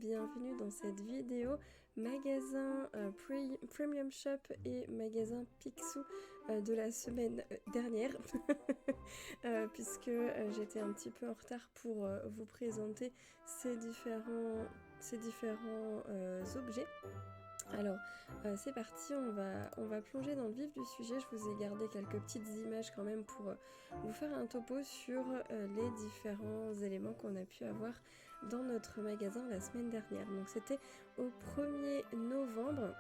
bienvenue dans cette vidéo magasin Premium Shop et magasin Picsou de la semaine dernière puisque j'étais un petit peu en retard pour vous présenter ces différents objets. Alors c'est parti, on va plonger dans le vif du sujet. Je vous ai gardé quelques petites images quand même pour vous faire un topo sur les différents éléments qu'on a pu avoir dans notre magasin la semaine dernière. Donc c'était au 1er novembre,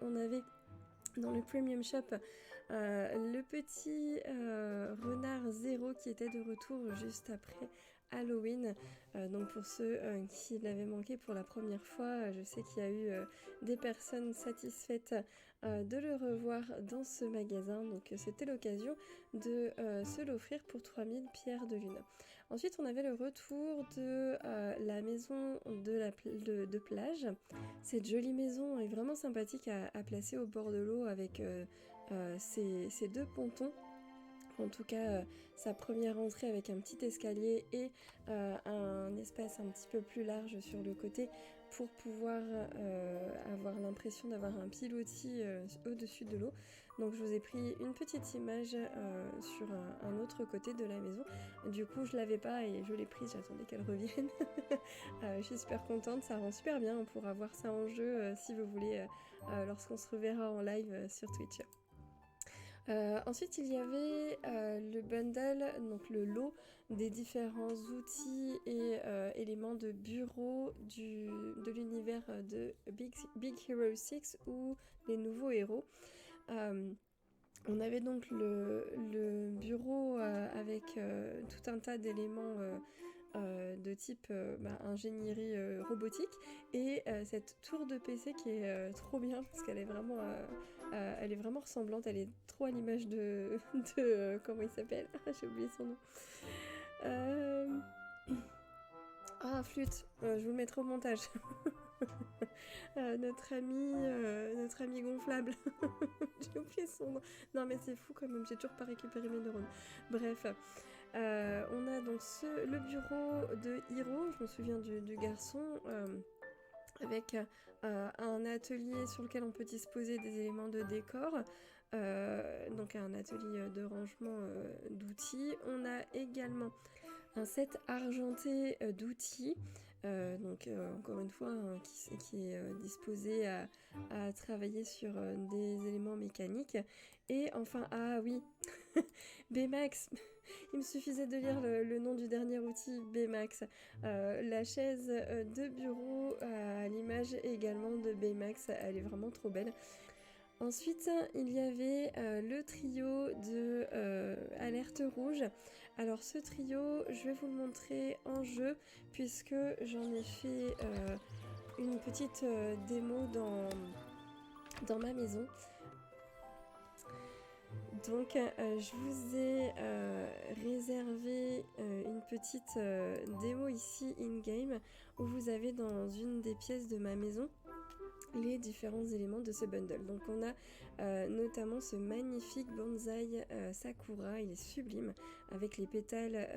on avait dans le Premium Shop le petit renard zéro qui était de retour juste après Halloween. Donc pour ceux qui l'avaient manqué pour la première fois, je sais qu'il y a eu des personnes satisfaites de le revoir dans ce magasin. Donc c'était l'occasion de se l'offrir pour 3000 pierres de lune. Ensuite on avait le retour de la maison de plage. Cette jolie maison est vraiment sympathique à placer au bord de l'eau avec ces deux pontons. En tout cas, sa première entrée avec un petit escalier et un espace un petit peu plus large sur le côté pour pouvoir avoir l'impression d'avoir un pilotis au-dessus de l'eau. Donc je vous ai pris une petite image sur un autre côté de la maison. Du coup je l'avais pas et je l'ai prise, j'attendais qu'elle revienne. Je suis super contente, ça rend super bien, on pourra voir ça en jeu si vous voulez lorsqu'on se reverra en live sur Twitch. Ensuite il y avait le bundle, donc le lot des différents outils et éléments de bureau de l'univers de Big Hero 6 ou les nouveaux héros. On avait donc le bureau avec tout un tas d'éléments de type ingénierie robotique et cette tour de PC qui est trop bien parce qu'elle est vraiment ressemblante, elle est trop à l'image de comment il s'appelle. J'ai oublié son nom. Ah, flûte, je vous le mettrai au montage. Notre ami gonflable. J'ai oublié son nom. Non mais c'est fou quand même, j'ai toujours pas récupéré mes neurones. Bref, on a donc le bureau de Hiro, je me souviens du garçon, avec un atelier sur lequel on peut disposer des éléments de décor, donc un atelier de rangement d'outils. On a également un set argenté d'outils, donc encore une fois qui est disposé à travailler sur des éléments mécaniques. Et enfin, ah oui, Bmax, il me suffisait de lire le nom du dernier outil, Bmax, la chaise de bureau à l'image également de Bmax, elle est vraiment trop belle. Ensuite, il y avait le trio de Alerte Rouge. Alors ce trio, je vais vous le montrer en jeu puisque j'en ai fait une petite démo dans ma maison. Donc je vous ai réservé une petite démo ici in-game où vous avez dans une des pièces de ma maison les différents éléments de ce bundle. Donc on a notamment ce magnifique bonsaï sakura, il est sublime avec les pétales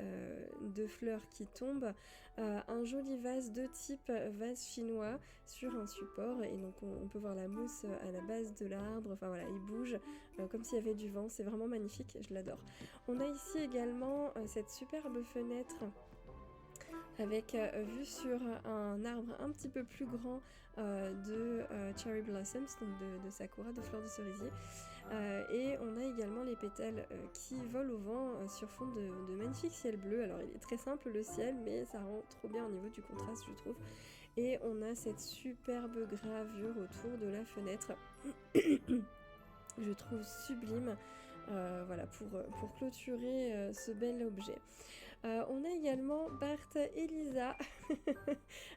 de fleurs qui tombent, un joli vase de type vase chinois sur un support et donc on peut voir la mousse à la base de l'arbre, enfin voilà, il bouge comme s'il y avait du vent, c'est vraiment magnifique, je l'adore. On a ici également cette superbe fenêtre avec vue sur un arbre un petit peu plus grand de Cherry Blossoms, donc de Sakura, de fleurs de cerisier. Et on a également les pétales qui volent au vent sur fond de magnifique ciel bleu. Alors il est très simple le ciel, mais ça rend trop bien au niveau du contraste, je trouve. Et on a cette superbe gravure autour de la fenêtre. Je trouve sublime, voilà, pour clôturer ce bel objet. On a également Bart et Lisa,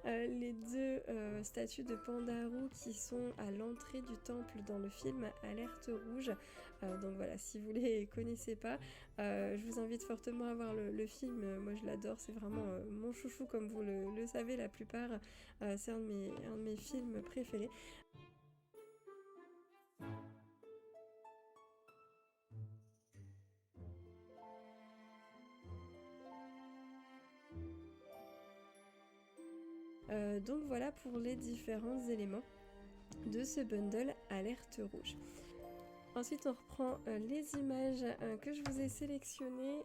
les deux statues de Pandarou qui sont à l'entrée du temple dans le film Alerte Rouge. Donc voilà, si vous les connaissez pas, je vous invite fortement à voir le film. Moi je l'adore, c'est vraiment mon chouchou comme vous le savez la plupart. C'est un de mes films préférés. Donc voilà pour les différents éléments de ce bundle alerte rouge. Ensuite on reprend les images que je vous ai sélectionnées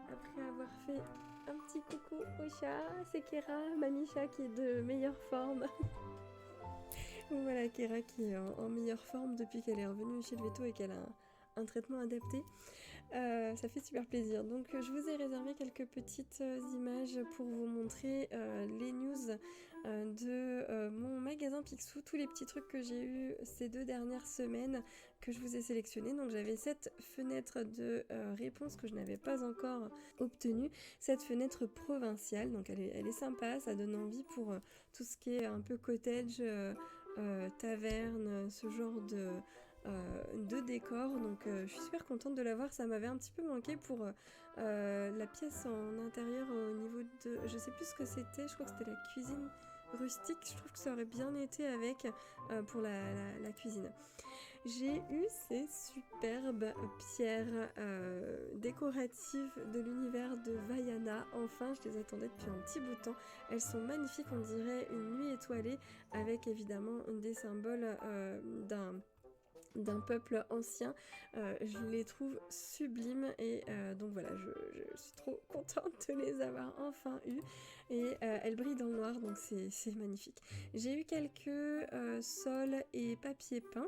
après avoir fait un petit coucou au chat. C'est Kera, mamie chat qui est de meilleure forme. Voilà, Kera qui est en meilleure forme depuis qu'elle est revenue chez le veto et qu'elle a un traitement adapté. Ça fait super plaisir. Donc je vous ai réservé quelques petites images pour vous montrer les news de mon magasin Picsou, tous les petits trucs que j'ai eu ces 2 dernières semaines que je vous ai sélectionnés. Donc j'avais cette fenêtre de réponse que je n'avais pas encore obtenue, cette fenêtre provinciale, donc elle est sympa, ça donne envie pour tout ce qui est un peu cottage, taverne, ce genre de décor. Donc je suis super contente de l'avoir, ça m'avait un petit peu manqué pour la pièce en intérieur au niveau de, je sais plus ce que c'était, je crois que c'était la cuisine rustique, je trouve que ça aurait bien été avec pour la cuisine. J'ai eu ces superbes pierres décoratives de l'univers de Vaiana. Enfin, je les attendais depuis un petit bout de temps. Elles sont magnifiques, on dirait une nuit étoilée avec évidemment des symboles d'un peuple ancien. Je les trouve sublimes et donc voilà, je suis trop contente de les avoir enfin eues et elles brillent dans le noir, donc c'est magnifique. J'ai eu quelques sols et papier peint,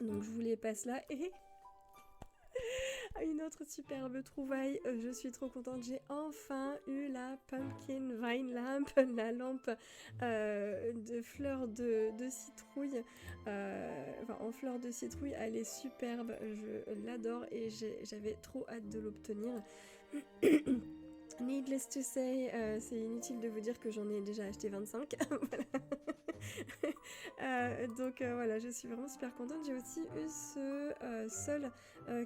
donc je vous les passe là. Et une autre superbe trouvaille, je suis trop contente, j'ai enfin eu la Pumpkin Vine Lamp, la lampe de fleurs de citrouille, enfin en fleurs de citrouille, elle est superbe, je l'adore et j'avais trop hâte de l'obtenir. Needless to say, c'est inutile de vous dire que j'en ai déjà acheté 25. Donc voilà, je suis vraiment super contente. J'ai aussi eu ce sol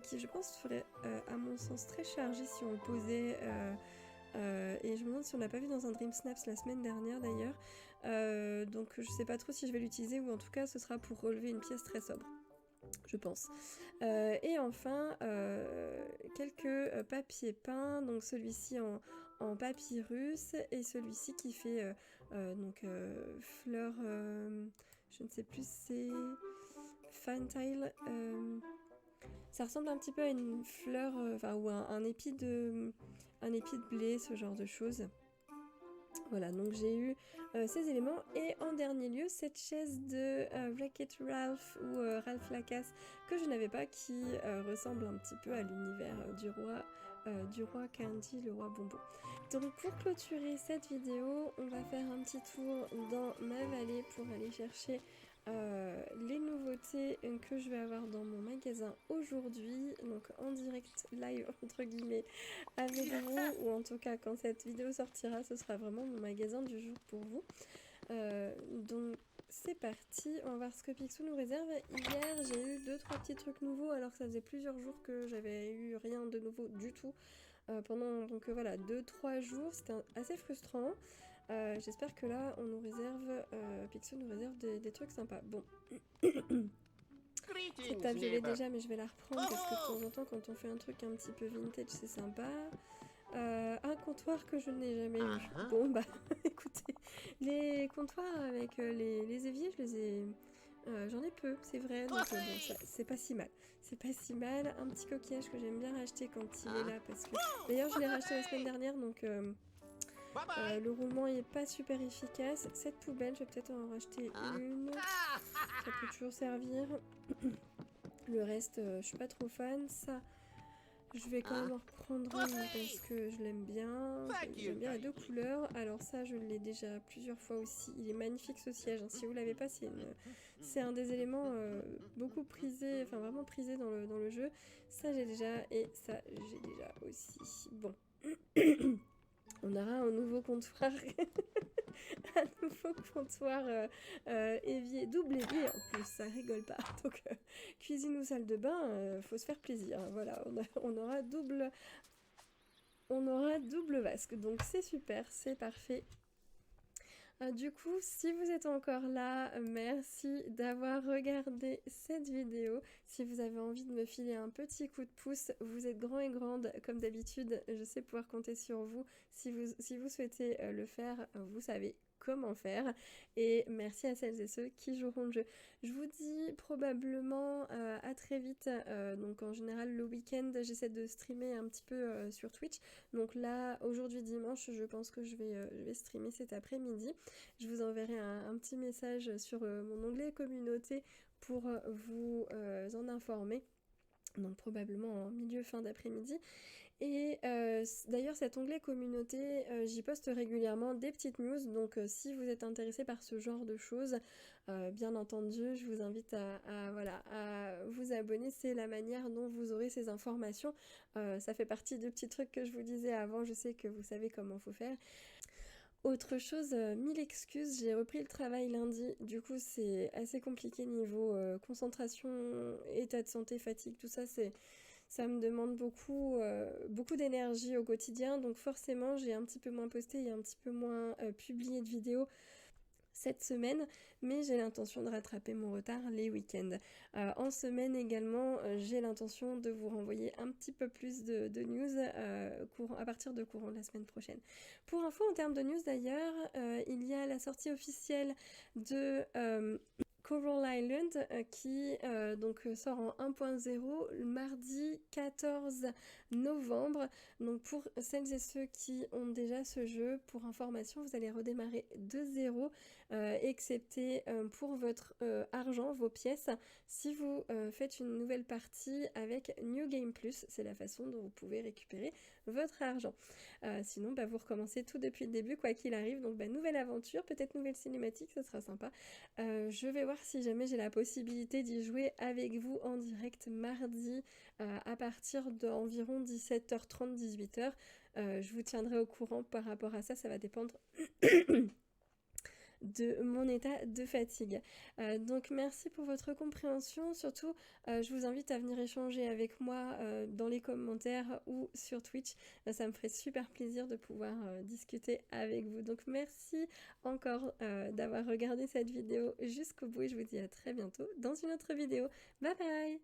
qui je pense serait à mon sens très chargé si on le posait et je me demande si on l'a pas vu dans un Dream Snaps la semaine dernière d'ailleurs. Donc je sais pas trop si je vais l'utiliser ou en tout cas ce sera pour relever une pièce très sobre, je pense. Et enfin quelques papiers peints, donc celui-ci en papyrus et celui-ci qui fait donc fleur, je ne sais plus, c'est fantail, ça ressemble un petit peu à une fleur, enfin ou un épi de blé, ce genre de choses. Voilà, donc j'ai eu ces éléments et en dernier lieu cette chaise de Wreck-It Ralph ou Ralph Lacasse que je n'avais pas, qui ressemble un petit peu à l'univers du roi Candy, le roi bonbon. Donc pour clôturer cette vidéo, on va faire un petit tour dans ma vallée pour aller chercher les nouveautés que je vais avoir dans mon magasin aujourd'hui, donc en direct live entre guillemets avec vous, ou en tout cas quand cette vidéo sortira ce sera vraiment mon magasin du jour pour vous. Donc c'est parti, on va voir ce que Picsou nous réserve. Hier j'ai eu 2-3 petits trucs nouveaux alors que ça faisait plusieurs jours que j'avais eu rien de nouveau du tout pendant donc voilà 2-3 jours, c'était assez frustrant. J'espère que là on nous réserve, Picsou nous réserve des trucs sympas. Bon, cette table je l'ai déjà mais je vais la reprendre parce que de temps en temps quand on fait un truc un petit peu vintage c'est sympa. Un comptoir que je n'ai jamais eu. Bon bah écoutez, les comptoirs avec les éviers je les ai... j'en ai peu, c'est vrai, donc bon, c'est pas si mal. C'est pas si mal. Un petit coquillage que j'aime bien racheter quand il est là parce que... D'ailleurs je l'ai racheté la semaine dernière donc... le roulement est pas super efficace. Cette poubelle, je vais peut-être en racheter une. Ça peut toujours servir. Le reste, je suis pas trop fan. Ça, je vais quand même en reprendre une parce que je l'aime bien. J'aime bien les 2 couleurs. Alors ça, je l'ai déjà plusieurs fois aussi. Il est magnifique ce siège. Si vous l'avez pas, c'est un des éléments beaucoup prisé, enfin vraiment prisé dans le jeu. Ça, j'ai déjà et ça, j'ai déjà aussi. Bon. On aura un nouveau comptoir, un nouveau comptoir évier, double évier en plus, ça rigole pas. Donc cuisine ou salle de bain, faut se faire plaisir. Voilà, on aura double vasque, donc c'est super, c'est parfait. Du coup, si vous êtes encore là, merci d'avoir regardé cette vidéo. Si vous avez envie de me filer un petit coup de pouce, vous êtes grands et grandes, comme d'habitude, je sais pouvoir compter sur vous. Si vous souhaitez le faire, vous savez comment faire. Et merci à celles et ceux qui joueront le jeu. Je vous dis probablement à très vite. Donc en général, le week-end, j'essaie de streamer un petit peu sur Twitch. Donc là, aujourd'hui dimanche, je pense que je vais streamer cet après-midi. Je vous enverrai un petit message sur mon onglet communauté pour vous en informer. Donc probablement en milieu fin d'après-midi. Et d'ailleurs cet onglet communauté, j'y poste régulièrement des petites news, donc si vous êtes intéressé par ce genre de choses, bien entendu, je vous invite voilà, à vous abonner, c'est la manière dont vous aurez ces informations. Ça fait partie des petits trucs que je vous disais avant, je sais que vous savez comment faut faire. Autre chose, mille excuses, j'ai repris le travail lundi, du coup c'est assez compliqué niveau concentration, état de santé, fatigue, tout ça, ça me demande beaucoup d'énergie au quotidien, donc forcément j'ai un petit peu moins posté et un petit peu moins publié de vidéos cette semaine, mais j'ai l'intention de rattraper mon retard les week-ends. En semaine également, j'ai l'intention de vous renvoyer un petit peu plus de news à partir de courant de la semaine prochaine. Pour info, en termes de news d'ailleurs, il y a la sortie officielle de Coral Island qui donc sort en 1.0 le mardi 14 novembre. Donc pour celles et ceux qui ont déjà ce jeu, pour information, vous allez redémarrer de zéro, excepté pour votre argent, vos pièces. Si vous faites une nouvelle partie avec New Game Plus, c'est la façon dont vous pouvez récupérer votre argent. Sinon, vous recommencez tout depuis le début, quoi qu'il arrive. Donc nouvelle aventure, peut-être nouvelle cinématique, ça sera sympa. Je vais voir si jamais j'ai la possibilité d'y jouer avec vous en direct mardi à partir d'environ 17h30, 18h. Je vous tiendrai au courant par rapport à ça, ça va dépendre de mon état de fatigue. Donc merci pour votre compréhension. Surtout, je vous invite à venir échanger avec moi dans les commentaires ou sur Twitch. Ça me ferait super plaisir de pouvoir discuter avec vous. Donc merci encore d'avoir regardé cette vidéo jusqu'au bout et je vous dis à très bientôt dans une autre vidéo. Bye bye!